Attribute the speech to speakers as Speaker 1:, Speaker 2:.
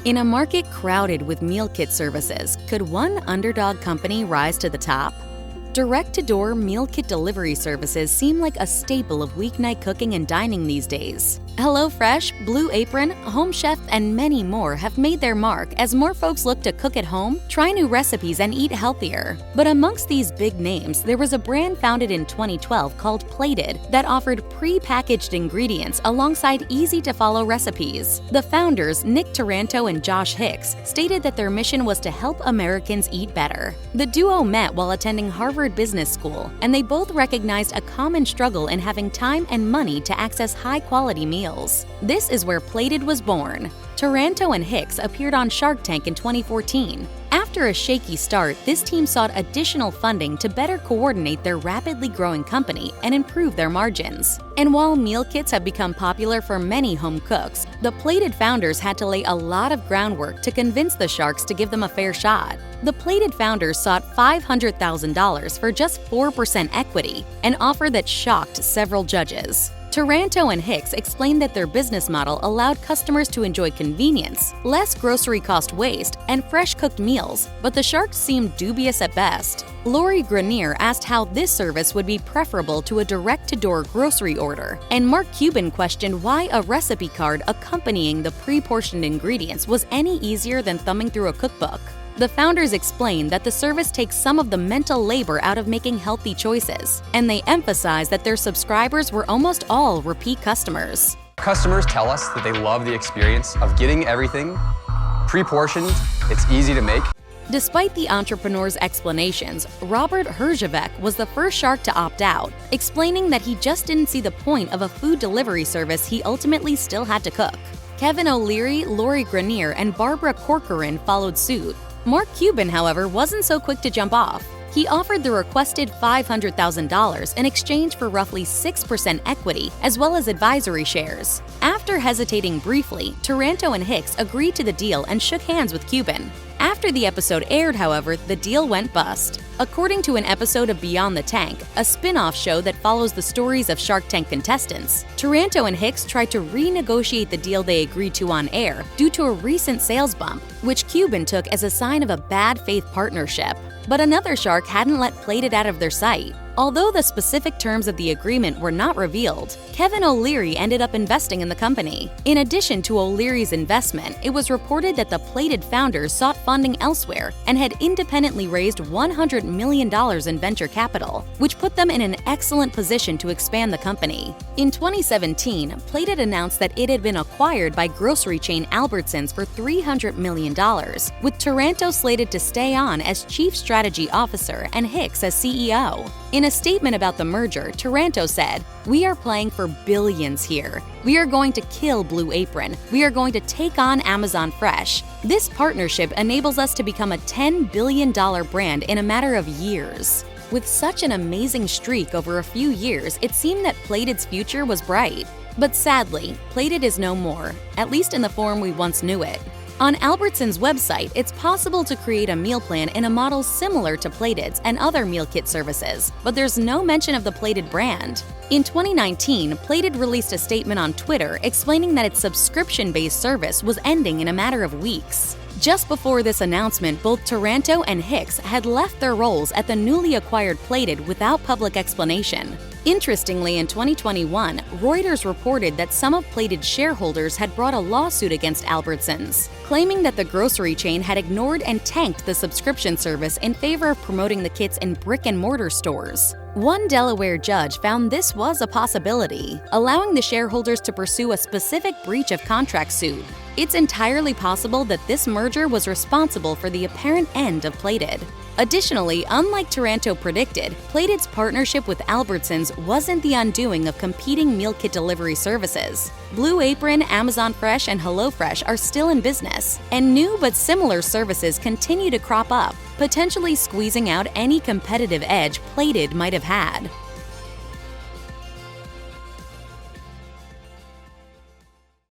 Speaker 1: In a market crowded with meal kit services, could one underdog company rise to the top? Direct-to-door meal kit delivery services seem like a staple of weeknight cooking and dining these days. HelloFresh, Blue Apron, Home Chef, and many more have made their mark as more folks look to cook at home, try new recipes, and eat healthier. But amongst these big names, there was a brand founded in 2012 called Plated that offered pre-packaged ingredients alongside easy-to-follow recipes. The founders, Nick Taranto and Josh Hicks, stated that their mission was to help Americans eat better. The duo met while attending Harvard Business School, and they both recognized a common struggle in having time and money to access high-quality meals. This is where Plated was born. Taranto and Hicks appeared on Shark Tank in 2014. After a shaky start, this team sought additional funding to better coordinate their rapidly growing company and improve their margins. And while meal kits have become popular for many home cooks, the Plated founders had to lay a lot of groundwork to convince the Sharks to give them a fair shot. The Plated founders sought $500,000 for just 4% equity, an offer that shocked several judges. Taranto and Hicks explained that their business model allowed customers to enjoy convenience, less grocery cost waste, and fresh cooked meals, but the Sharks seemed dubious at best. Lori Grenier asked how this service would be preferable to a direct-to-door grocery order, and Mark Cuban questioned why a recipe card accompanying the pre-portioned ingredients was any easier than thumbing through a cookbook. The founders explained that the service takes some of the mental labor out of making healthy choices, and they emphasized that their subscribers were almost all repeat customers.
Speaker 2: Customers tell us that they love the experience of getting everything pre-portioned, it's easy to make.
Speaker 1: Despite the entrepreneur's explanations, Robert Herjavec was the first shark to opt out, explaining that he just didn't see the point of a food delivery service he ultimately still had to cook. Kevin O'Leary, Lori Grenier, and Barbara Corcoran followed suit. Mark Cuban, however, wasn't so quick to jump off. He offered the requested $500,000 in exchange for roughly 6% equity as well as advisory shares. After hesitating briefly, Taranto and Hicks agreed to the deal and shook hands with Cuban. After the episode aired, however, the deal went bust. According to an episode of Beyond the Tank, a spin-off show that follows the stories of Shark Tank contestants, Taranto and Hicks tried to renegotiate the deal they agreed to on air due to a recent sales bump, which Cuban took as a sign of a bad faith partnership. But another shark hadn't let Plated out of their sight. Although the specific terms of the agreement were not revealed, Kevin O'Leary ended up investing in the company. In addition to O'Leary's investment, it was reported that the Plated founders sought funding elsewhere and had independently raised $100 million in venture capital, which put them in an excellent position to expand the company. In 2017, Plated announced that it had been acquired by grocery chain Albertsons for $300 million, with Taranto slated to stay on as Chief Strategy Officer and Hicks as CEO. In a statement about the merger, Taranto said, "We are playing for billions here. We are going to kill Blue Apron. We are going to take on Amazon Fresh. This partnership enables us to become a $10 billion brand in a matter of years." With such an amazing streak over a few years, it seemed that Plated's future was bright. But sadly, Plated is no more, at least in the form we once knew it. On Albertsons' website, it's possible to create a meal plan in a model similar to Plated's and other meal kit services, but there's no mention of the Plated brand. In 2019, Plated released a statement on Twitter explaining that its subscription-based service was ending in a matter of weeks. Just before this announcement, both Taranto and Hicks had left their roles at the newly acquired Plated without public explanation. Interestingly, in 2021, Reuters reported that some of Plated's shareholders had brought a lawsuit against Albertsons, claiming that the grocery chain had ignored and tanked the subscription service in favor of promoting the kits in brick-and-mortar stores. One Delaware judge found this was a possibility, allowing the shareholders to pursue a specific breach of contract suit. It's entirely possible that this merger was responsible for the apparent end of Plated. Additionally, unlike Taranto predicted, Plated's partnership with Albertsons wasn't the undoing of competing meal kit delivery services. Blue Apron, Amazon Fresh, and HelloFresh are still in business, and new but similar services continue to crop up, potentially squeezing out any competitive edge Plated might have had.